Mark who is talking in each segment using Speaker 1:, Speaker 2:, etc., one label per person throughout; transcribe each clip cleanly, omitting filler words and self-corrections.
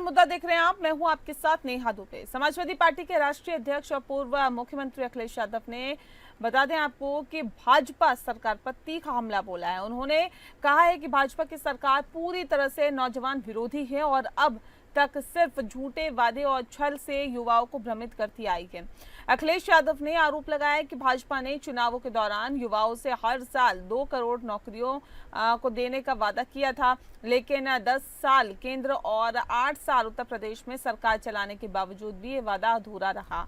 Speaker 1: मुद्दा देख रहे हैं आप, मैं हूं आपके साथ नेहा दुबे। समाजवादी पार्टी के राष्ट्रीय अध्यक्ष और पूर्व मुख्यमंत्री अखिलेश यादव ने बता दें आपको कि भाजपा सरकार पर तीखा हमला बोला है। उन्होंने कहा है कि भाजपा की सरकार पूरी तरह से नौजवान विरोधी है और अब तक सिर्फ झूठे वादे और छल से युवाओं को भ्रमित करती आई है। अखिलेश यादव ने आरोप लगाया कि भाजपा ने चुनावों के दौरान युवाओं से हर साल 2 करोड़ नौकरियों को देने का वादा किया था, लेकिन 10 साल केंद्र और 8 साल उत्तर प्रदेश में सरकार चलाने के बावजूद भी ये वादा अधूरा रहा।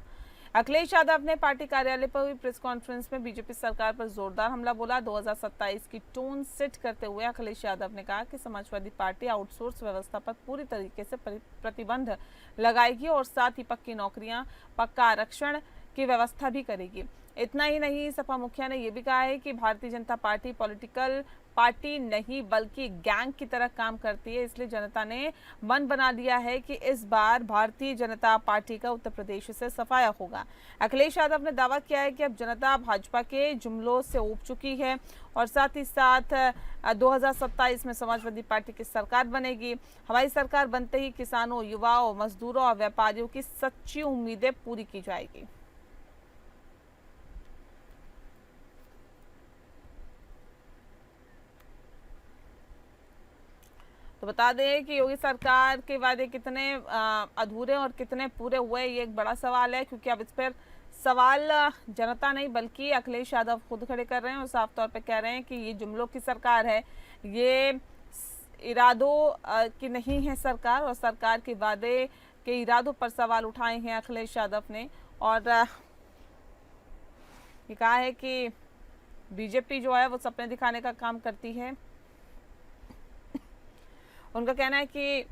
Speaker 1: अखिलेश यादव ने पार्टी कार्यालय पर हुई प्रेस कॉन्फ्रेंस में बीजेपी सरकार पर जोरदार हमला बोला। 2027 की टोन सेट करते हुए अखिलेश यादव ने कहा कि समाजवादी पार्टी आउटसोर्स व्यवस्था पर पूरी तरीके से प्रतिबंध लगाएगी और साथ ही पक्की नौकरियां, पक्का आरक्षण की व्यवस्था भी करेगी। इतना ही नहीं, सपा मुखिया ने यह भी कहा है कि Bharatiya Janata party political party नहीं बल्कि गैंग की तरह काम करती है, इसलिए जनता ने मन बना लिया है कि इस बार भारतीय जनता पार्टी का उत्तर प्रदेश से सफाया होगा। अखिलेश यादव ने दावा किया है कि अब जनता भाजपा के जुमलों से ऊब चुकी है और साथ ही साथ 2027 में समाजवादी पार्टी की सरकार बनेगी। हमारी सरकार बनते ही किसानों, युवाओं, मजदूरों और व्यापारियों की सच्ची उम्मीदें पूरी की जाएगी। तो बता दें कि योगी सरकार के वादे कितने अधूरे और कितने पूरे हुए, ये एक बड़ा सवाल है, क्योंकि अब इस पर सवाल जनता नहीं बल्कि अखिलेश यादव खुद खड़े कर रहे हैं और साफ तौर पे कह रहे हैं कि ये जुमलों की सरकार है, ये इरादों की नहीं है सरकार, और सरकार के वादे के इरादों पर सवाल उठाए हैं अखिलेश यादव ने। और ये कहा है कि बीजेपी जो है वो सपने दिखाने का काम करती है। उनका कहना है कि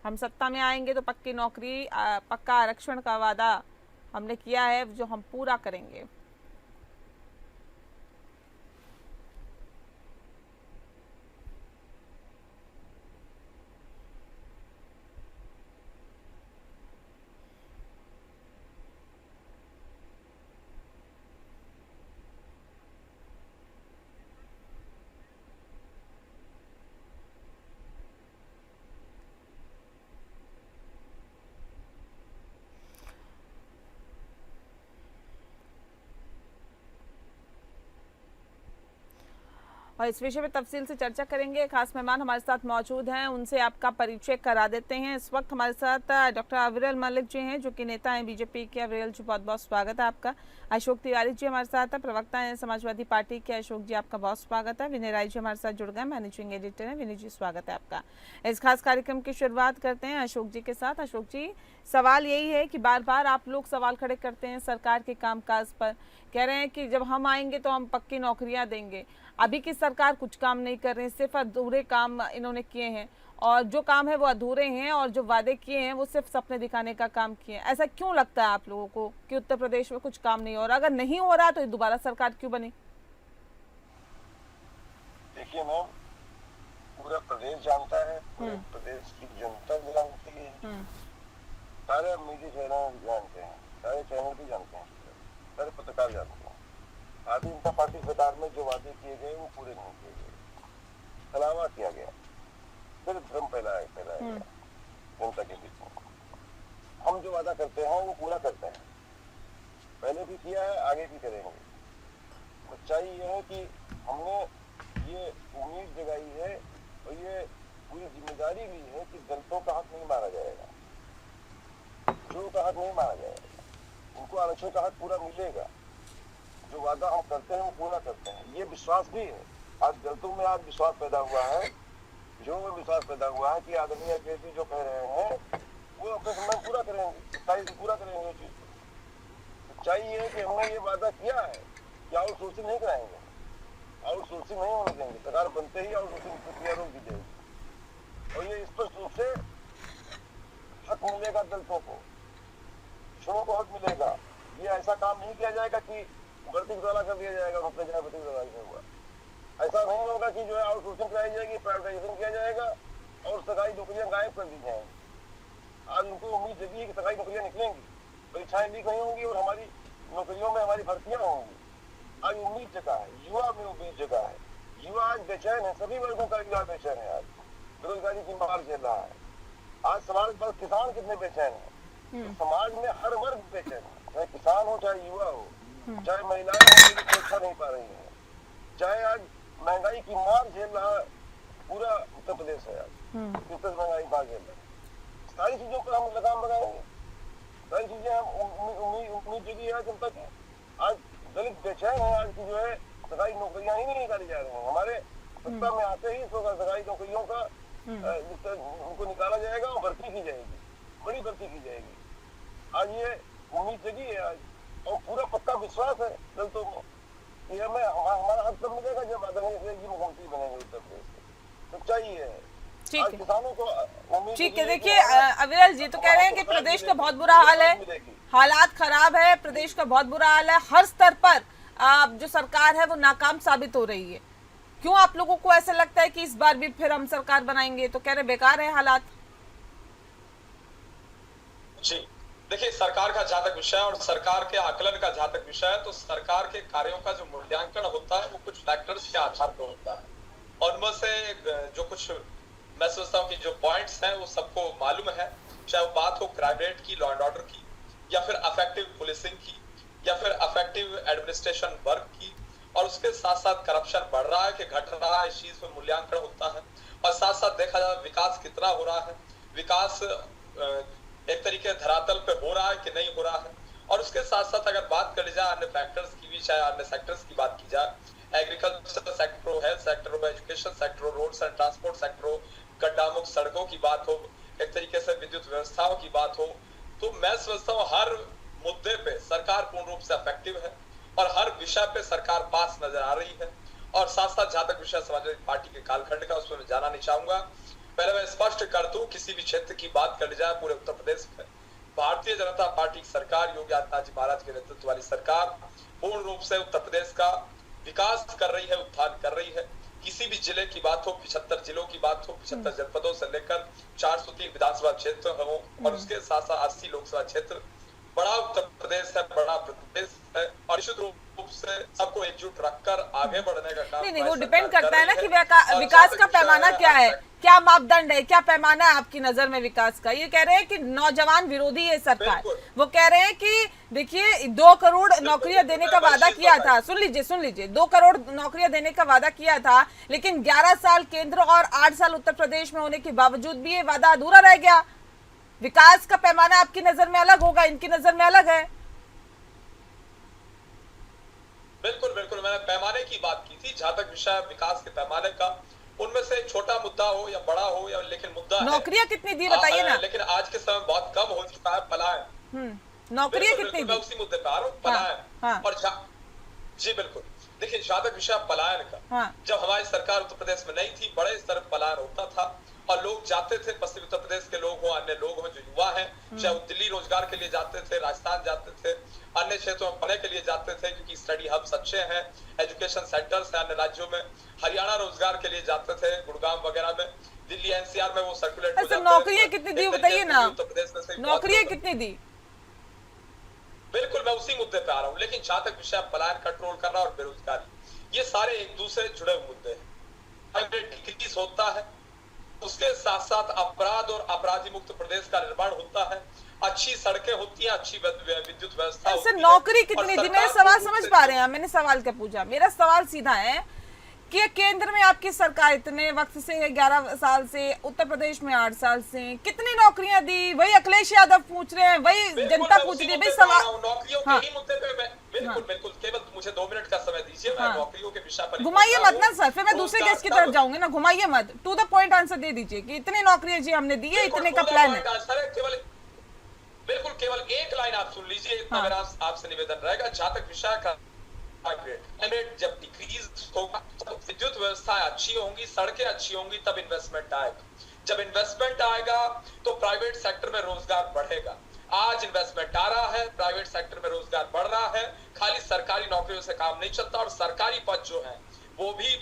Speaker 1: हम सत्ता में आएंगे तो पक्की नौकरी, पक्का आरक्षण का वादा हमने किया है जो हम पूरा करेंगे। और इस विषय में तफसील से चर्चा करेंगे। खास मेहमान हमारे साथ मौजूद हैं, उनसे आपका परिचय करा देते हैं। इस वक्त हमारे साथ डॉक्टर अविरल मलिक जी हैं, जो कि नेता हैं बीजेपी के। अविरल जी, बहुत बहुत स्वागत है आपका। अशोक तिवारी जी हमारे साथ हैं, प्रवक्ता हैं समाजवादी पार्टी के। अशोक जी, आपका बहुत स्वागत है। विनय राय जी हमारे साथ जुड़ गए, मैनेजिंग एडिटर हैं। विनय जी, स्वागत है आपका। इस खास कार्यक्रम की शुरुआत करते हैं अशोक जी के साथ। अशोक जी, सवाल यही है कि बार बार आप लोग सवाल खड़े करते हैं सरकार के कामकाज पर, कह रहे हैं कि जब हम आएंगे तो हम पक्की नौकरियां देंगे। अभी की सरकार कुछ काम नहीं कर रही, सिर्फ अधूरे काम इन्होंने किए हैं, और जो काम है वो अधूरे हैं, और जो वादे किए हैं वो सिर्फ सपने दिखाने का काम किए हैं। ऐसा क्यों लगता है आप लोगों को कि उत्तर प्रदेश में कुछ काम नहीं हो रहा? अगर नहीं हो रहा तो दोबारा सरकार क्यों बनी?
Speaker 2: देखिए मैम, पूरा प्रदेश जानता है, पूरे प्रदेश की जनता जानती है, सारे मीडिया चैनल जानते हैं, सारे चैनल भी जानते हैं, सारे पत्रकार जानते हैं। भारतीय जनता पार्टी सरकार में जो वादे किए गए वो पूरे नहीं किए गए, छलावा किया गया, सिर्फ भ्रम फैलाया गया जनता के बीच में। हम जो वादा करते हैं वो पूरा करते हैं, पहले भी किया है, आगे भी करेंगे। सच्चाई ये है कि हमने ये उम्मीद जगाई है और ये पूरी जिम्मेदारी ली है कि दलितों का हक नहीं मारा जाएगा, जो का हक नहीं मारा जाएगा, उनको आरक्षण का हक पूरा मिलेगा। जो वादा हम करते हैं वो पूरा करते हैं, ये विश्वास भी है। आज दलितों में आज विश्वास पैदा हुआ है, जो विश्वास पैदा हुआ है कि आदरणीय अखिलेश जी जो कह रहे हैं वो अपने समय पूरा करेंगे, 27 पूरा करेंगे ये चीज। सच्चाई ये है कि हमने ये वादा किया है कि आउटसोर्सिंग नहीं कराएंगे, आउटसोर्सिंग नहीं होने देंगे, सरकार बनते ही आउटसोर्सिंग प्रक्रिया रोक दी जाएगी। और ये स्पष्ट रूप से हक मिलेगा दलितों को, श्रमों को हक मिलेगा। ये ऐसा काम नहीं किया जाएगा कि भर्ती घोटाला कर दिया जाएगा, भर्ती घोटाला हुआ। ऐसा नहीं होगा कि जो है आउटसोर्सिंग कराई जाएगी, प्राइवेटाइजेशन किया जाएगा और सरकारी नौकरियां गायब कर दी जाएंगी। आज उनको उम्मीद जगी है कि सरकारी नौकरियां निकलेंगी, परीक्षाएं लीक नहीं होंगी और हमारी नौकरियों में हमारी भर्तियां होंगी। आज उम्मीद जगह है, युवा में उम्मीद जगह है, युवा आज बेचैन है, सभी वर्गों का युवा बेचैन है। आज बेरोजगारी की मार झेल रहा है, आज समाज पर किसान कितने बेचैन है, तो समाज में हर वर्ग बेचैन है, चाहे किसान हो चाहे युवा हो, चाहे महिलाएं हो जिनकी सुरक्षा नहीं पा रही है, चाहे आज महंगाई की मार झेल रहा पूरा उत्तर प्रदेश है, आज किस तरह महंगाई मार झेल रहा है। सारी चीजों पर हम लगाम लगाएंगे, सारी चीजें हम उम्मीद जगी है जनता की। आज दलित बेचैन है, आज की जो है सरकारी नौकरियां ही नहीं निकाली जा रही हैं। हमारे सत्ता में आते ही सरकारी नौकरियों का उनको निकाला जाएगा और भर्ती की जाएगी, बड़ी भर्ती की जाएगी। आज ये उम्मीद जगी है आज, और पूरा पक्का विश्वास है दलितों को कि हमें हमारा हक तब मिलेगा जब आदरणीय मुख्यमंत्री बनेंगे उत्तर प्रदेश के। सच्चाई है।
Speaker 1: ठीक है,
Speaker 2: किसानों को उम्मीद
Speaker 1: ठीक है। देखिए अविरल जी तो कह रहे हैं कि प्रदेश का बहुत बुरा हाल है, हालात खराब है, प्रदेश का बहुत बुरा हाल है, हर स्तर पर जो सरकार है वो नाकाम साबित हो रही है। क्यों आप लोगों को ऐसा लगता है कि इस बार भी फिर हम सरकार बनाएंगे? तो कह रहे बेकार है हालात।
Speaker 3: जी देखिए, सरकार का जहां तक विषय है और सरकार के आकलन का जहां तक विषय है, तो सरकार के कार्यों का जो मूल्यांकन होता है वो कुछ फैक्टर्स के आधार पर होता है, और उनमें से जो कुछ मैं सोचता हूँ कि जो पॉइंट्स हैं वो सबको मालूम है, चाहे वो बात हो क्राइम रेट की, लॉ एंड ऑर्डर की, या फिर अफेक्टिव पुलिसिंग की, या फिर अफेक्टिव एडमिनिस्ट्रेशन वर्क की, और उसके साथ साथ करप्शन बढ़ रहा है कि घट रहा है, इस चीज पर मूल्यांकन होता है। और साथ साथ देखा जाए विकास कितना हो रहा है, विकास एक तरीके धरातल पे हो रहा है कि नहीं हो रहा है। और उसके साथ साथ अगर बात कर ली जाए अन्य फैक्टर्स की भी, चाहे अन्य सेक्टर्स की बात की जाए, एग्रीकल्चर सेक्टर हो, हेल्थ सेक्टर हो, एजुकेशन सेक्टर हो, रोड्स एंड ट्रांसपोर्ट सेक्टर हो, गड्ढा मुक्त सड़कों की बात हो, एक तरीके से विद्युत व्यवस्थाओं की बात हो, तो मैं समझता हूँ हर मुद्दे पे सरकार पूर्ण रूप से इफेक्टिव है और हर विषय पे सरकार पास नजर आ रही है। और साथ साथ जहां तक विषय समाजवादी पार्टी के कालखंड का, उसमें मैं जाना नहीं चाहूंगा। पहले मैं स्पष्ट कर दूं, किसी भी क्षेत्र की बात कर ली जाए पूरे उत्तर प्रदेश में, भारतीय जनता पार्टी की सरकार, योगी आदित्यनाथ जी महाराज के नेतृत्व वाली सरकार पूर्ण रूप से उत्तर प्रदेश का विकास कर रही है, उत्थान कर रही है। किसी भी जिले की बात हो, 75 जिलों की बात हो, 75 जनपदों से लेकर 403 विधानसभा क्षेत्र हो, और उसके साथ साथ 80 लोकसभा क्षेत्र, बड़ा उत्तर प्रदेश है, बड़ा प्रदेश है, और निश्चित रूप से सबको एकजुट रखकर आगे बढ़ने का काम
Speaker 1: नहीं, वो डिपेंड करता है ना कि विकास का पैमाना क्या है, क्या मापदंड है, क्या पैमाना है आपकी नजर में विकास का। ये कह रहे हैं कि नौजवान विरोधी है सरकार, वो कह रहे हैं कि देखिए 2 करोड़ नौकरियां देने का वादा किया था, सुन लीजिए 2 करोड़ नौकरियां देने का वादा किया था, लेकिन 11 साल केंद्र और 8 साल उत्तर प्रदेश में होने के बावजूद भी ये वादा अधूरा रह गया। विकास का पैमाना आपकी नजर में अलग होगा, इनकी नजर में अलग है।
Speaker 3: बिल्कुल बिल्कुल, मैंने पैमाने की बात की थी। जहां तक विषय विकास के पैमाने का, उनमें से छोटा मुद्दा हो या बड़ा हो, या लेकिन मुद्दा
Speaker 1: नौकरियां कितनी दी बताइए ना।
Speaker 3: लेकिन आज के समय बहुत कम हो चुका है पलायन।
Speaker 1: नौकरियां कितनी दी?
Speaker 3: मैं उसी मुद्दे पे आ रहा हूँ, पलायन। और जी बिल्कुल, देखिए जहां तक विषय पलायन का, जब हमारी सरकार उत्तर प्रदेश में नहीं थी, बड़े स्तर पर पलायन होता था और लोग जाते थे, पश्चिमी उत्तर प्रदेश के लोग हो, अन्य लोग हो, जो युवा हैं, चाहे वो दिल्ली रोजगार के लिए जाते थे, राजस्थान जाते थे, अन्य क्षेत्रों में पढ़ने के लिए जाते थे, क्योंकि स्टडी हब्स अच्छे हैं, एजुकेशन सेंटर्स हैं अन्य राज्यों में, हरियाणा रोजगार के लिए जाते थे, गुड़गांव वगैरह में, दिल्ली एनसीआर में वो सर्कुलेट हो जाते थे।
Speaker 1: नौकरियां कितनी दी बताइए ना,
Speaker 3: उत्तर प्रदेश में से
Speaker 1: नौकरियां कितनी दी?
Speaker 3: बिल्कुल, मैं उसी मुद्दे पे आ रहा हूँ। लेकिन जहां तक विषय पलायन कंट्रोल करना और बेरोजगारी, ये सारे एक दूसरे जुड़े हुए मुद्दे हैं। डिक्रीज होता है, उसके साथ साथ अपराध और अपराधी मुक्त प्रदेश का निर्माण होता है, अच्छी सड़कें होती हैं, अच्छी विद्युत व्यवस्था होती है।
Speaker 1: नौकरी कितनी दी? मेरे सवाल समझ पा रहे हैं? मैंने सवाल क्या पूछा, मेरा सवाल सीधा है कि केंद्र में आपकी सरकार इतने वक्त से है, 11 साल से, उत्तर प्रदेश में 8 साल से, कितनी नौकरियां दी? वही अखिलेश यादव पूछ रहे हैं, वही जनता पूछ रही है। भाई सवाल
Speaker 3: नौकरियों के ही मुद्दे पे बिल्कुल बिल्कुल, केवल मुझे 2 मिनट का समय दीजिए, मैं नौकरियों के विषय पर
Speaker 1: घुमाइए मत ना सर, फिर मैं दूसरे केस की तरफ जाऊंगी ना। घुमाइए मत, टू द पॉइंट आंसर दे दीजिए कि इतनी नौकरियां जी हमने दी है, इतने का प्लान है।
Speaker 3: बिल्कुल, केवल एक लाइन आप सुन लीजिए, इतना मेरा आपसे निवेदन रहेगा। जहां तक विषय का जब डिक्रीज होगा, विद्युत व्यवस्थाएं अच्छी होंगी, सड़कें अच्छी होंगी, तब इन्वेस्टमेंट आएगा। जब इन्वेस्टमेंट आएगा तो प्राइवेट सेक्टर में रोजगार बढ़ेगा। आज इन्वेस्टमेंट आ रहा है, प्राइवेट सेक्टर में रोजगार बढ़ रहा है, खाली सरकारी नौकरियों से काम नहीं चलता, और सरकारी पद जो है वो भी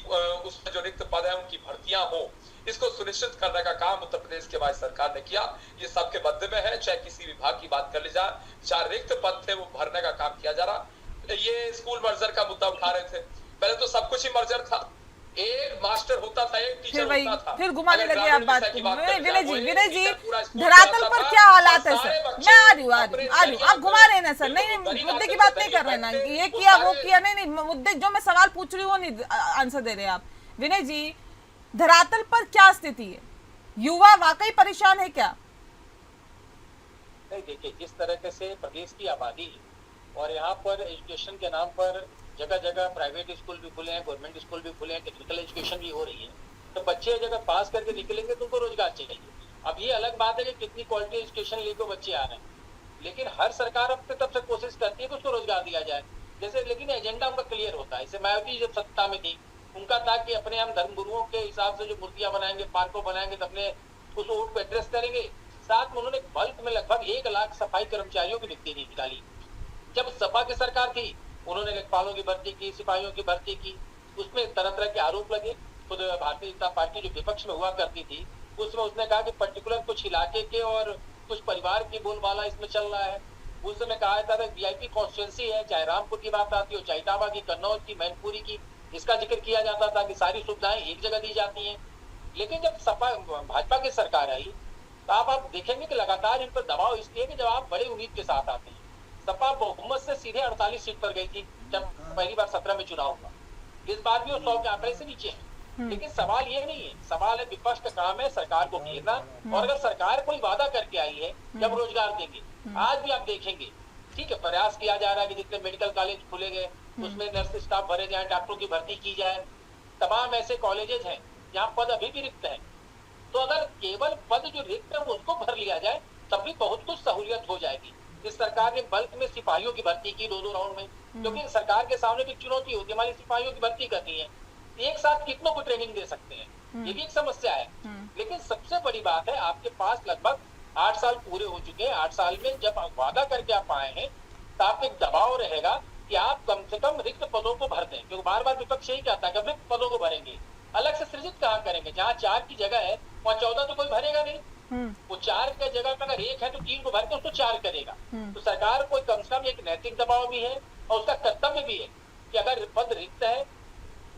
Speaker 3: उसमें जो रिक्त पद है उनकी भर्तियां हो, इसको सुनिश्चित करने का काम उत्तर प्रदेश की हमारी सरकार ने किया। ये सबके मध्य में है, चाहे किसी विभाग की बात कर ली जाए, चाहे रिक्त पद थे वो भरने का काम किया जा रहा। ये स्कूल मर्जर का मुद्दा उठा रहे थे, पहले तो सब कुछ ही मर्जर था, एक मास्टर होता था, एक टीचर
Speaker 1: फिर वही
Speaker 3: होता था।
Speaker 1: फिर घुमाने
Speaker 3: अगर
Speaker 1: लगे आप
Speaker 3: ग्रामीण
Speaker 1: बात
Speaker 3: विषय की
Speaker 1: को।
Speaker 3: बात करी
Speaker 1: विनय
Speaker 3: जाए,
Speaker 1: जी,
Speaker 3: वो
Speaker 1: विनय
Speaker 3: एक
Speaker 1: जी,
Speaker 3: टीचर पूरा स्कूल
Speaker 1: धरातल
Speaker 3: चलाता
Speaker 1: पर
Speaker 3: था
Speaker 1: क्या हालात
Speaker 3: और
Speaker 1: है
Speaker 3: सारे
Speaker 1: सर?
Speaker 3: बच्चे
Speaker 1: मैं आ रही हूँ
Speaker 3: अपने
Speaker 1: आप घुमा रहे हैं ना सर। नहीं
Speaker 3: बड़ी
Speaker 1: मुद्दे की
Speaker 3: से
Speaker 1: बात नहीं
Speaker 3: करिए
Speaker 1: कर रहे हैं ना,
Speaker 3: बैठते,
Speaker 1: ये
Speaker 3: वो
Speaker 1: किया वो
Speaker 3: सारे
Speaker 1: किया, नहीं मुद्दे जो मैं सवाल पूछ रही हूँ वो नहीं आंसर दे रहे हैं आप। विनय जी, धरातल पर क्या स्थिति है? युवा वाकई परेशान है क्या?
Speaker 4: नहीं, देखिए जिस तरीके से प्रदेश की आबादी है और यहाँ पर एजुकेशन के नाम पर जगह जगह प्राइवेट स्कूल भी खुले हैं, गवर्नमेंट स्कूल भी खुले हैं, टेक्निकल एजुकेशन भी हो रही है, तो बच्चे जगह पास करके निकलेंगे तो उनको रोजगार चाहिए। अब ये अलग बात है कि कितनी क्वालिटी एजुकेशन लेके बच्चे आ रहे हैं, लेकिन हर सरकार अपने तरफ से कोशिश करती है कि उसको रोजगार दिया जाए। जैसे लेकिन एजेंडा उनका क्लियर होता है। जैसे मायावती जब सत्ता में थी, उनका था कि अपने हम धर्मगुरुओं के हिसाब से जो मूर्तियां बनाएंगे, पार्कों बनाएंगे, तो अपने उस वोट को एड्रेस करेंगे। साथ में उन्होंने बल्क में लगभग 1 लाख सफाई कर्मचारियों की नियुक्ति निकाली। जब सपा की सरकार थी, उन्होंने लेखपालों की भर्ती की, सिपाहियों की भर्ती की, उसमें तरह तरह के आरोप लगे। खुद भारतीय जनता पार्टी जो विपक्ष में हुआ करती थी, उसमें उसने कहा कि पर्टिकुलर कुछ इलाके के और कुछ परिवार की बोलबाला इसमें चल रहा है। उस समय कहा जाता था वीआईपी कॉन्स्टिट्यूंसी है, चाहे रामपुर की बात आती हो, चाहे इटावा की, कन्नौज की, मैनपुरी की, इसका जिक्र किया जाता था कि सारी सुविधाएं एक जगह दी जाती हैं। लेकिन जब सपा भाजपा की सरकार आई, तो आप देखेंगे कि लगातार इन पर दबाव इसलिए कि जब आप बड़े उम्मीद के साथ आते हैं। सपा बहुमत से सीधे 48 सीट पर गई थी जब पहली बार 17 में चुनाव हुआ। इस बार भी वो 100 के आंकड़े से नीचे है। लेकिन सवाल ये नहीं है, सवाल है विपक्ष का काम है सरकार को घेरना। और अगर सरकार कोई वादा करके आई है जब रोजगार देंगे, आज भी आप देखेंगे ठीक है, प्रयास किया जा रहा है कि जितने मेडिकल कॉलेज खुले गए उसमें नर्स स्टाफ भरे जाए, डॉक्टरों की भर्ती की जाए। तमाम ऐसे कॉलेजेस हैं जहाँ पद अभी भी रिक्त है। तो अगर केवल पद जो रिक्त है उसको भर लिया जाए, तब भी बहुत कुछ सहूलियत हो जाएगी। इस सरकार ने बल्क में सिपाहियों की भर्ती की 2-2 राउंड में, क्योंकि सरकार के सामने भी चुनौती होती है, हमारी सिपाहियों की भर्ती करनी है, एक साथ कितनों को ट्रेनिंग दे सकते हैं, ये भी एक समस्या है। लेकिन सबसे बड़ी बात है, आपके पास लगभग 8 साल पूरे हो चुके हैं। 8 साल में जब आप वादा करके आप आए हैं, तो आप एक दबाव रहेगा कि आप कम से कम रिक्त पदों को भर दें, क्योंकि बार बार विपक्ष यही कहता है कि रिक्त पदों को भरेंगे। अलग से सृजित कहाँ करेंगे? जहाँ 4 की जगह है वहाँ 14 तो कोई भरेगा नहीं। वो 4 के जगह पे अगर 1 है तो 3 को भर के उसको 4 करेगा। तो सरकार को कम से कम एक नैतिक दबाव भी है और उसका कर्तव्य भी है कि अगर पद रिक्त है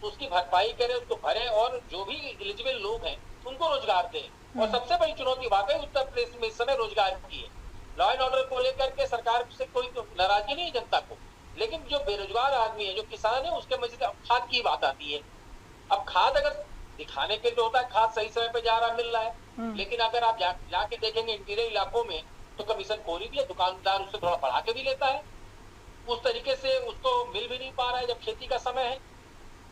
Speaker 4: तो उसकी भरपाई करे, उसको भरे और जो भी एलिजिबल लोग हैं उनको रोजगार दे। और सबसे बड़ी चुनौती वाकई उत्तर प्रदेश में इस समय रोजगार की है। लॉ एंड ऑर्डर को लेकर के सरकार से कोई तो नाराजगी नहीं है जनता को, लेकिन जो बेरोजगार आदमी है, जो किसान है, उसके मजे से खाद की बात आती है। अब खाद अगर दिखाने के लिए होता है, खाद सही समय पे जा रहा मिल रहा है, लेकिन अगर आप जाके देखेंगे इंटीरियर इलाकों में तो कमीशन खोरी भी है, दुकानदार उससे थोड़ा बढ़ा के भी लेता है, उस तरीके से उसको मिल भी नहीं पा रहा है जब खेती का समय है।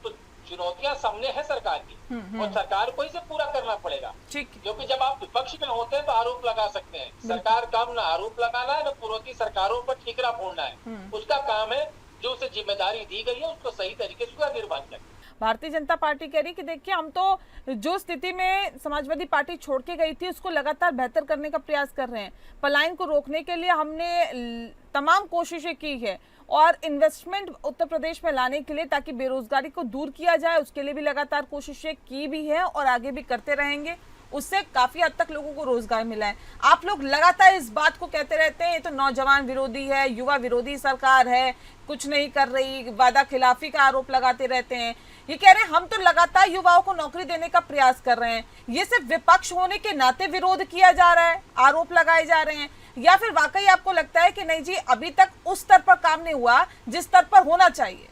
Speaker 4: तो चुनौतियां सामने है सरकार की और सरकार को इसे पूरा करना पड़ेगा। क्योंकि जब आप विपक्ष में होते हैं तो आरोप लगा सकते हैं, सरकार काम ना आरोप लगाना है, ना पूर्ववर्ती सरकारों पर ठीकरा फोड़ना है। उसका काम है जो उसे जिम्मेदारी दी गई है उसको सही तरीके से उसका निर्वहन करें।
Speaker 1: भारतीय जनता पार्टी कह रही कि देखिए हम तो जो स्थिति में समाजवादी पार्टी छोड़ के गई थी उसको लगातार बेहतर करने का प्रयास कर रहे हैं। पलायन को रोकने के लिए हमने तमाम कोशिशें की है और इन्वेस्टमेंट उत्तर प्रदेश में लाने के लिए ताकि बेरोजगारी को दूर किया जाए उसके लिए भी लगातार कोशिशें की भी है और आगे भी करते रहेंगे। उससे काफी हद तक लोगों को रोजगार मिला है। आप लोग लगातार इस बात को कहते रहते हैं ये तो नौजवान विरोधी है, युवा विरोधी सरकार है, कुछ नहीं कर रही, वादा खिलाफी का आरोप लगाते रहते हैं। ये कह रहे हैं हम तो लगातार युवाओं को नौकरी देने का प्रयास कर रहे हैं। ये सिर्फ विपक्ष होने के नाते विरोध किया जा रहा है, आरोप लगाए जा रहे हैं, या फिर वाकई आपको लगता है कि नहीं जी अभी तक उस स्तर पर काम नहीं हुआ जिस स्तर पर होना चाहिए?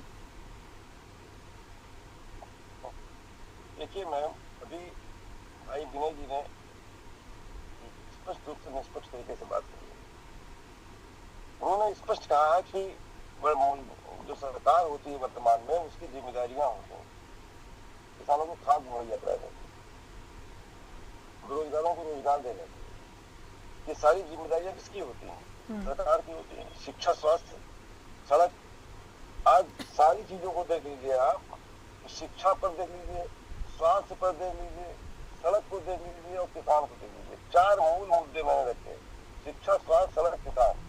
Speaker 2: देखिए मैम, अभी भाई विनय जी ने स्पष्ट रूप से निष्पक्ष तरीके से बात की है। उन्होंने स्पष्ट कहा कि जो सरकार होती है वर्तमान में उसकी जिम्मेदारियां होती हैं, किसानों को खाद मुहैया कराने की, बेरोजगारों को रोजगार देने की, ये सारी जिम्मेदारियां किसकी होती हैं? सरकार की होती है। शिक्षा, स्वास्थ्य, सड़क, आज सारी चीजों को देख लीजिए आप, शिक्षा पर देख लीजिए, स्वास्थ्य पर देख लीजिए, सड़क को देख लीजिए और किसान को देख लीजिए। 4 मूल मुद्दे मैंने रखे, शिक्षा, स्वास्थ्य, सड़क, किसान।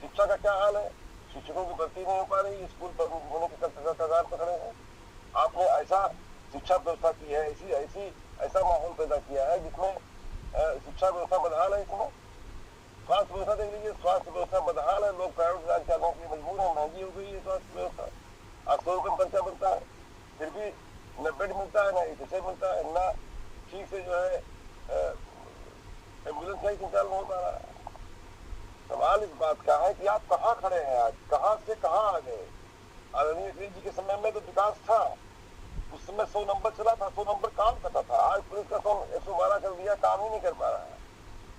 Speaker 2: शिक्षा का क्या हाल है? शिक्षकों की भर्ती नहीं हो पा रही, स्कूल पर होने के कगार पर खड़े हैं। आपने ऐसा शिक्षा व्यवस्था की है, ऐसा माहौल पैदा किया है जिसमें शिक्षा व्यवस्था बदहाल है। इसमें स्वास्थ्य व्यवस्था देख लीजिए, स्वास्थ्य व्यवस्था बदहाल है, लोग प्राइवेट इलाज कराने के लिए मजबूर है, महंगी हो गई है स्वास्थ्य व्यवस्था। आज 100 रुपये में पर्चा बनता है, फिर भी न बेड मिलता है, न एक्सरसाइज मिलता है, न ठीक से जो है एम्बुलेंस नहीं संचालन हो पा रहा है। सवाल इस बात का है कि आप कहाँ खड़े हैं आज, कहाँ से कहाँ आ गए। आदरणीय अखिलेश जी के समय में तो विकास था, उस समय 100 नंबर चला था, 100 नंबर काम करता था। आज पुलिस का 112 कर दिया, काम ही नहीं कर पा रहा है।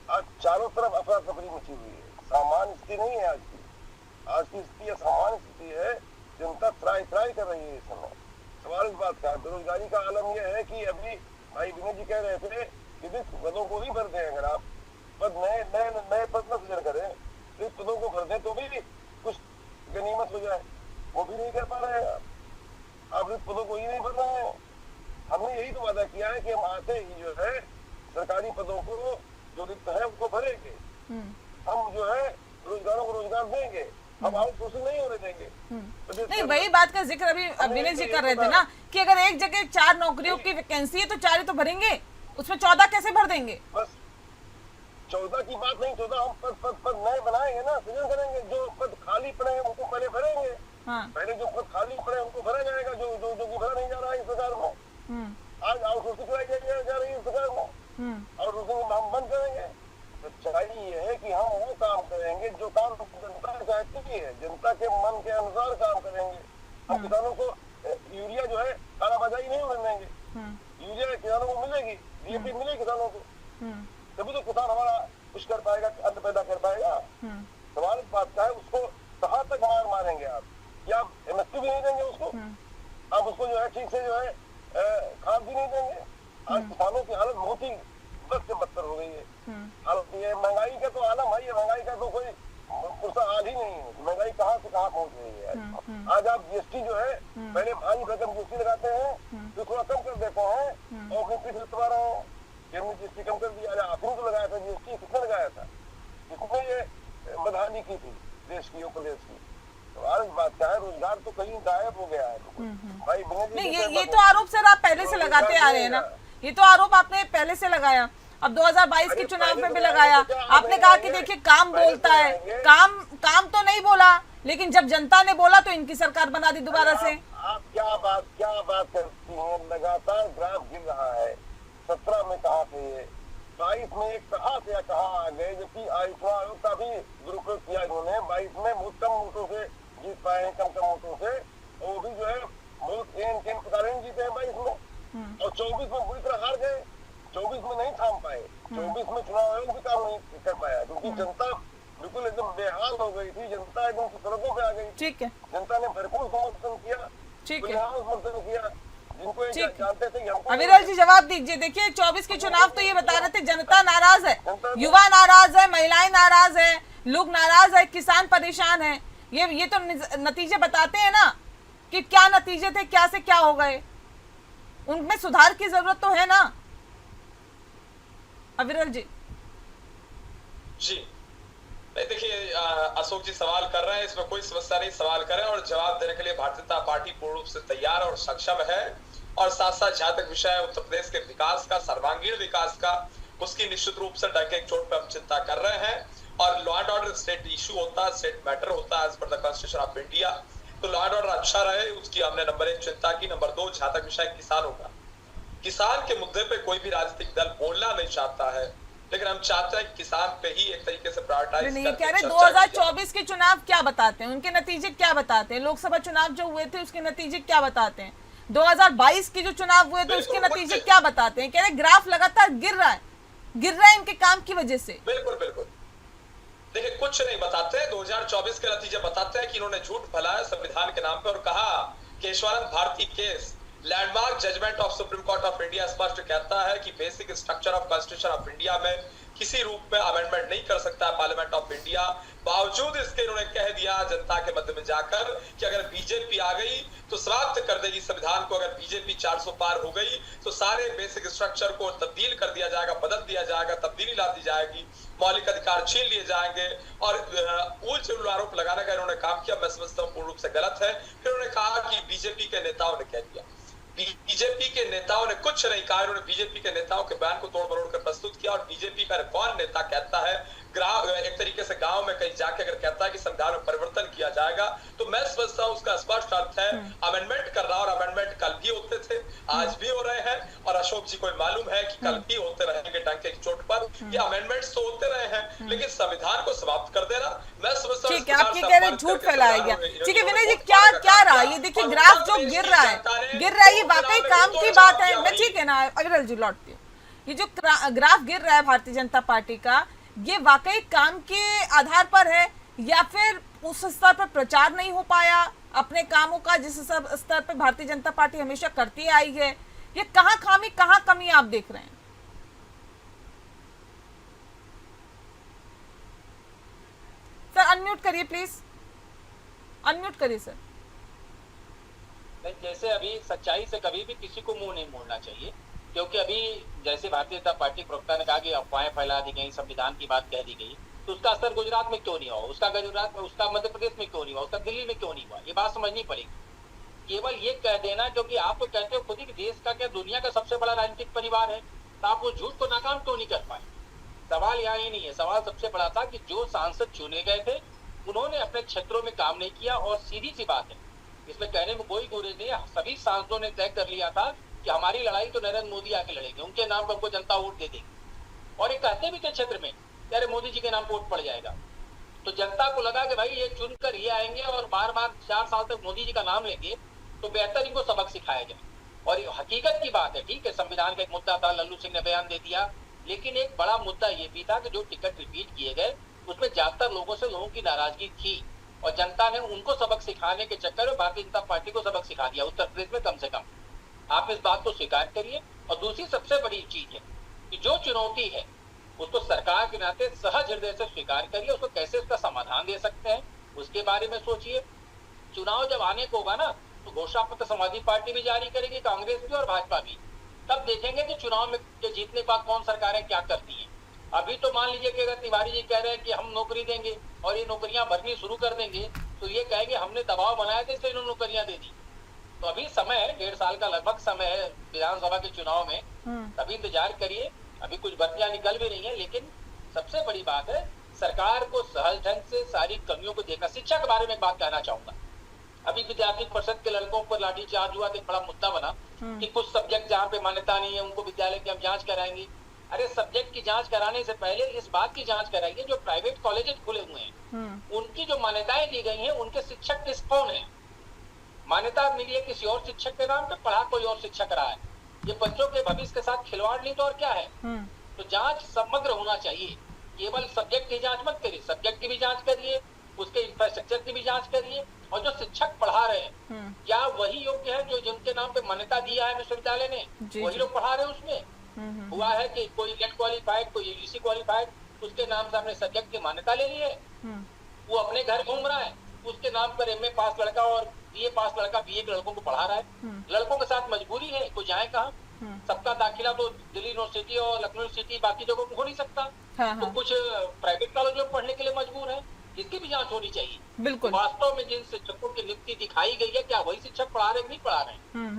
Speaker 2: आज चारों तरफ अफरा तफरी मची हुई है, सामान्य स्थिति नहीं है आज की। आज की स्थिति असामान्य स्थिति है, जनता त्राई कर रही है इस समय। सवाल इस बात का, बेरोजगारी का आलम यह है कि अभी भाई विनय जी कह रहे थे कि पदों को ही भर दें, अगर आप पद नए पद न सृजन करें तो पदों को भर दें तो भी कुछ गनीमत हो जाए, वो भी नहीं कर पा रहे हैं आप रिक्त पदों को ही नहीं भर रहे हैं। हमने यही तो वादा किया है कि हम आते ही जो है सरकारी पदों को जो रिक्त है उनको भरेंगे, हम जो है रोजगारों को रोजगार देंगे, हम आउटसोर्सिंग नहीं होने देंगे।
Speaker 1: नहीं, वही बात का जिक्र अभी विनय जी कर रहे थे ना कि अगर एक जगह 4 नौकरियों की वैकेंसी है तो 4 ही तो भरेंगे, उसमें 14 कैसे भर देंगे?
Speaker 2: बस 14 की बात नहीं, 14 हम पद नए बनाएंगे ना, सृजन करेंगे। जो पद खाली पड़े हैं उनको पहले भरेंगे। पहले जो पद खाली पड़े उनको भरा जाएगा, जो कि भरा नहीं जा रहा है इस सरकार में। आज आउटसोर्सिंग कराई जा रही है इस सरकार में, और उसको हम बंद करेंगे। सच्चाई ये है कि हम वो काम करेंगे जो काम जनता चाहती है, जनता के मन के अनुसार काम करेंगे। हम किसानों को यूरिया जो है कालाबाजारी नहीं होने देंगे। यूरिया किसानों को मिलेगी, डीएपी मिलेगी किसानों को, तभी तो किसान हमारा कुछ कर पाएगा, अन्न पैदा कर पाएगा। सवाल इस बात का है, उसको कहाँ तक मारेंगे आप? क्या आप एमएसपी भी नहीं देंगे उसको? आप उसको जो है ठीक से जो है खाद भी नहीं देंगे? आज किसानों की हालत बहुत ही बद से बदतर हो गई है। हालत ये महंगाई का तो आलम है, ये महंगाई का तो कोई उसका हाल ही नहीं है। महंगाई कहाँ से कहाँ पहुँच गई है। आज आप जीएसटी जो है पहले भारी भरकम जीएसटी लगाते हैं, फिर थोड़ा कम कर देते हैं और अपनी पीठ लटवा रहे हैं कि हमने जीएसटी कम कर दिया। आपने तो लगाया था जीएसटी, किसने लगाया था? किसने ये बदहाली की थी देश की, प्रदेश की? तो इस बात का है, रोजगार तो कहीं गायब हो गया है भाई।
Speaker 1: नहीं, ये तो आरोप सर आप पहले से लगाते आ रहे हैं ना, ये तो आरोप आपने पहले से लगाया, अब 2022 के चुनाव में भी लगाया। आपने कहा कि देखिए काम बोलता है, काम तो नहीं बोला, लेकिन जब जनता ने बोला तो इनकी सरकार बना दी दोबारा से।
Speaker 2: आप क्या बात करती हैं? लगातार ग्राफ गिर रहा है। 17 में कहाँ थे ये, 22 में कहाँ से कहाँ आ गए, जबकि चुनाव आयोग का भी दुरुपयोग किया इन्होंने। 22 में बहुत कम वोटों से जीत पाए हैं, कम वोटों से, और वो भी जो है बहुत एन प्रकार जीते हैं 22 में, और 24 में बुरी तरह हार गए। 24 में नहीं थाम पाए, 24 में चुनाव आयोग भी काम नहीं कर पाया, क्योंकि जनता बिल्कुल एकदम बेहाल हो गई थी। जनता एकदम सड़कों पे आ गई।
Speaker 1: ठीक है,
Speaker 2: जनता ने भरपूर समर्थन किया,
Speaker 1: ठीक है,
Speaker 2: समर्थन किया, जिनको जानते थे कि हमको।
Speaker 1: अविरल जी जवाब दीजिए। देखिए 24 के चुनाव तो ये बता रहे थे जनता नाराज है, युवा नाराज है, महिलाएं नाराज है, लोग नाराज है, किसान परेशान है। ये तो नतीजे बताते हैं ना कि क्या नतीजे थे, क्या से क्या हो गए। उनमें सुधार की जरूरत तो है ना अविरल जी?
Speaker 3: जी नहीं, देखिए अशोक जी सवाल कर रहे हैं, इसमें कोई समस्या नहीं, सवाल करें और जवाब देने के लिए भारतीय जनता पार्टी पूर्ण रूप से तैयार और सक्षम है। और साथ साथ जहां तक विषय है उत्तर प्रदेश के विकास का, सर्वांगीण विकास का, उसकी निश्चित रूप से डंके की चोट पर हम चिंता कर रहे हैं। और law and order state issue होता है, स्टेट मैटर होता है as per the constitution of India. तो लॉ एंड ऑर्डर अच्छा रहे, उसकी हमने नंबर 1 चिंता की। नंबर 2 जहां तक विषय किसानों का, किसान के मुद्दे पे कोई भी राजनीतिक दल बोलना नहीं चाहता है, लेकिन हम चाहते हैं कि किसान पे ही एक तरीके से प्रायोरिटाइज
Speaker 1: नहीं कह रहे। 2024 के चुनाव क्या बताते हैं, उनके नतीजे क्या बताते हैं? लोकसभा चुनाव जो हुए थे उसके नतीजे क्या बताते हैं? 2022 के जो चुनाव हुए थे उसके नतीजे क्या बताते हैं? कह रहे ग्राफ लगातार गिर रहा है इनके काम की वजह से।
Speaker 3: बिल्कुल बिल्कुल, देखिए कुछ नहीं बताते हैं। 2024 के नतीजे बताते हैं कि इन्होंने झूठ फैलाया संविधान के नाम पे और कहा कि Ishwaran Bharati case landmark judgement of supreme court of India स्पष्ट कहता है कि basic structure of constitution of India में किसी रूप में अमेंडमेंट नहीं कर सकता है पार्लियामेंट ऑफ इंडिया। बावजूद इसके इन्होंने कह दिया जनता के मध्य में जाकर कि अगर बीजेपी आ गई तो समाप्त कर देगी संविधान को। अगर बीजेपी 400 पार हो गई तो सारे बेसिक स्ट्रक्चर को तब्दील कर दिया जाएगा, बदल दिया जाएगा, तब्दीली ला दी जाएगी, मौलिक अधिकार छीन लिए जाएंगे। और ऊल चुल आरोप लगाने का इन्होंने काम किया, मैं समझता हूँ पूर्ण रूप से गलत है। फिर उन्होंने कहा कि बीजेपी के नेताओं ने कह दिया, बीजेपी के नेताओं ने कुछ नहीं कहा। उन्होंने बीजेपी के नेताओं के बयान को तोड़ मरोड़ कर प्रस्तुत किया। और बीजेपी का कौन नेता कहता है एक तरीके से गांव में कहीं जाके अगर कहता है कि संविधान में परिवर्तन किया जाएगा, तो मैं समझता हूं उसका स्पष्ट अर्थ है अमेंडमेंट कर रहा। और अमेंडमेंट कल भी होते थे, आज भी हो रहे हैं, और अशोक जी को मालूम है कि कल भी होते रहेंगे डंके की चोट पर। ये अमेंडमेंट्स तो होते रहे हैं, लेकिन संविधान को समाप्त कर देना, मैं समझता हूं
Speaker 1: ठीक है, आप ये कह रहे हैं झूठ फैलाया गया। ठीक है विनय जी, क्या क्या रहा ये? देखिए ग्राफ जो गिर रहा है ये वाकई काम की बात है। मैं ठीक है ना अविरल जी, लौटती हूँ। ये जो ग्राफ गिर रहा है भारतीय जनता पार्टी का, ये वाकई काम के आधार पर है या फिर उस स्तर पर प्रचार नहीं हो पाया अपने कामों का जिस स्तर पर भारतीय जनता पार्टी हमेशा करती आई है? ये कहाँ खामी कहाँ कमी आप देख रहे हैं? सर अनम्यूट करिए प्लीज, अनम्यूट करिए सर।
Speaker 4: नहीं, जैसे अभी सच्चाई से कभी भी किसी को मुंह नहीं मोड़ना चाहिए, क्योंकि अभी जैसे भारतीय जनता पार्टी प्रवक्ता ने कहा कि अफवाहें फैला दी गई, संविधान की बात कह दी गई, तो उसका असर गुजरात में क्यों नहीं हुआ, उसका गुजरात में, उसका मध्य प्रदेश में क्यों नहीं हुआ, उसका दिल्ली में क्यों नहीं हुआ? ये बात समझनी पड़ेगी। केवल ये कह देना, क्योंकि आप तो कहते हो खुद ही कि देश का क्या दुनिया का सबसे बड़ा राजनीतिक परिवार है, तो आप वो झूठ को नाकाम क्यों नहीं कर पाए? सवाल यहाँ ही नहीं है, सवाल सबसे बड़ा था कि जो सांसद चुने गए थे उन्होंने अपने क्षेत्रों में काम नहीं किया। और सीधी सी बात है, इसमें कहने में कोई गुरेज नहीं है, सभी सांसदों ने तय कर लिया था कि हमारी लड़ाई तो नरेंद्र मोदी आके लड़ेंगे, उनके नाम पर हमको जनता वोट दे देगी। और ये कहते भी थे क्षेत्र में यार मोदी जी के नाम वोट पड़ जाएगा, तो जनता को लगा कि भाई ये चुनकर ये आएंगे और बार बार 4 साल तक मोदी जी का नाम लेंगे, तो बेहतर इनको सबक सिखाया जाए। और ये हकीकत की बात है, ठीक है संविधान का एक मुद्दा था, लल्लू सिंह ने बयान दे दिया, लेकिन एक बड़ा मुद्दा ये भी था कि जो टिकट रिपीट किए गए उसमें ज्यादातर लोगों की नाराजगी थी, और जनता ने उनको सबक सिखाने के चक्कर में भारतीय जनता पार्टी को सबक सिखा दिया उत्तर प्रदेश में कम से कम। आप इस बात को स्वीकार करिए। और दूसरी सबसे बड़ी चीज है कि जो चुनौती है उसको सरकार के नाते सहज हृदय से स्वीकार करिए, उसको कैसे उसका समाधान दे सकते हैं उसके बारे में सोचिए। चुनाव जब आने को होगा ना, तो घोषणा पत्र समाजवादी पार्टी भी जारी करेगी, कांग्रेस भी और भाजपा भी। तब देखेंगे कि चुनाव में जीतने के बाद कौन सरकारें क्या करती हैं। अभी तो मान लीजिए कि अगर तिवारी जी कह रहे हैं कि हम नौकरी देंगे और ये नौकरियां भरनी शुरू कर देंगे, तो ये कहेंगे हमने दबाव बनाया था इसलिए इन्होंने नौकरियां दे दी। तो अभी समय है, 1.5 साल का लगभग समय है विधानसभा के चुनाव में, अभी इंतजार करिए। अभी कुछ बत्तियां निकल भी रही है, लेकिन सबसे बड़ी बात है सरकार को सहज ढंग से सारी कमियों को देखना। शिक्षा के बारे में एक बात कहना चाहूंगा, अभी विद्यार्थी परिषद के लड़कों पर लाठीचार्ज हुआ तो एक बड़ा मुद्दा बना कि कुछ सब्जेक्ट जहाँ पे मान्यता नहीं है उनको विद्यालय की हम जांच कराएंगे। अरे सब्जेक्ट की जांच कराने से पहले इस बात की जांच कराइए जो प्राइवेट कॉलेजेस खुले हुए हैं उनकी जो मान्यताएं दी गई हैं उनके शिक्षक किस कौन है। मान्यता मिली है किसी और शिक्षक के नाम पे, पढ़ा कोई और शिक्षक रहा है। ये बच्चों के भविष्य के साथ खिलवाड़ नहीं तो और क्या है। तो जांच समग्र होना चाहिए, केवल सब्जेक्ट की जांच मत करिए, सब्जेक्ट की भी जांच करिए, उसके इंफ्रास्ट्रक्चर की भी जांच करिए, और जो शिक्षक पढ़ा रहे हैं क्या वही योग्य है जो जिनके नाम पे मान्यता दिया है विश्वविद्यालय ने, वही लोग पढ़ा रहे हैं उसमें। हुआ है कि कोई नेट क्वालिफाइड कोई यूजीसी क्वालिफाइड, उसके नाम से हमने सब्जेक्ट की मान्यता ले ली है, वो अपने घर घूम रहा है, उसके नाम पर एमए पास लड़का और बीए पास लड़का बीए के लड़कों को पढ़ा रहा है। लड़कों के साथ मजबूरी है, कोई जाए कहाँ। सबका दाखिला तो दिल्ली यूनिवर्सिटी और लखनऊ यूनिवर्सिटी बाकी जगहों को हो नहीं सकता। तो कुछ प्राइवेट कॉलेज में पढ़ने के लिए मजबूर है, इसकी भी जांच होनी चाहिए।
Speaker 1: बिल्कुल।
Speaker 4: वास्तव में जिन शिक्षकों की नियुक्ति दिखाई गई है क्या वही शिक्षक पढ़ा रहे नहीं पढ़ा रहे,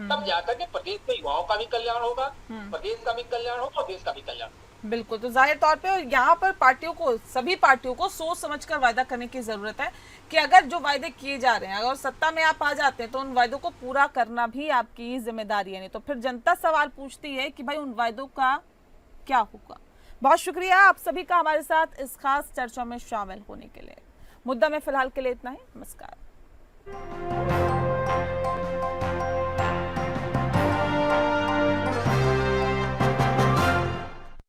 Speaker 4: तब जाकर के प्रदेश के युवाओं का भी कल्याण होगा, प्रदेश का भी कल्याण होगा और देश का भी कल्याण।
Speaker 1: बिल्कुल, तो जाहिर तौर पे यहाँ पर पार्टियों को, सभी पार्टियों को सोच समझकर वायदा करने की जरूरत है कि अगर जो वायदे किए जा रहे हैं, अगर सत्ता में आप आ जाते हैं तो उन वायदों को पूरा करना भी आपकी जिम्मेदारी है, नहीं तो फिर जनता सवाल पूछती है कि भाई उन वायदों का क्या होगा। बहुत शुक्रिया आप सभी का हमारे साथ इस खास चर्चा में शामिल होने के लिए। मुद्दा में फिलहाल के लिए इतना ही, नमस्कार।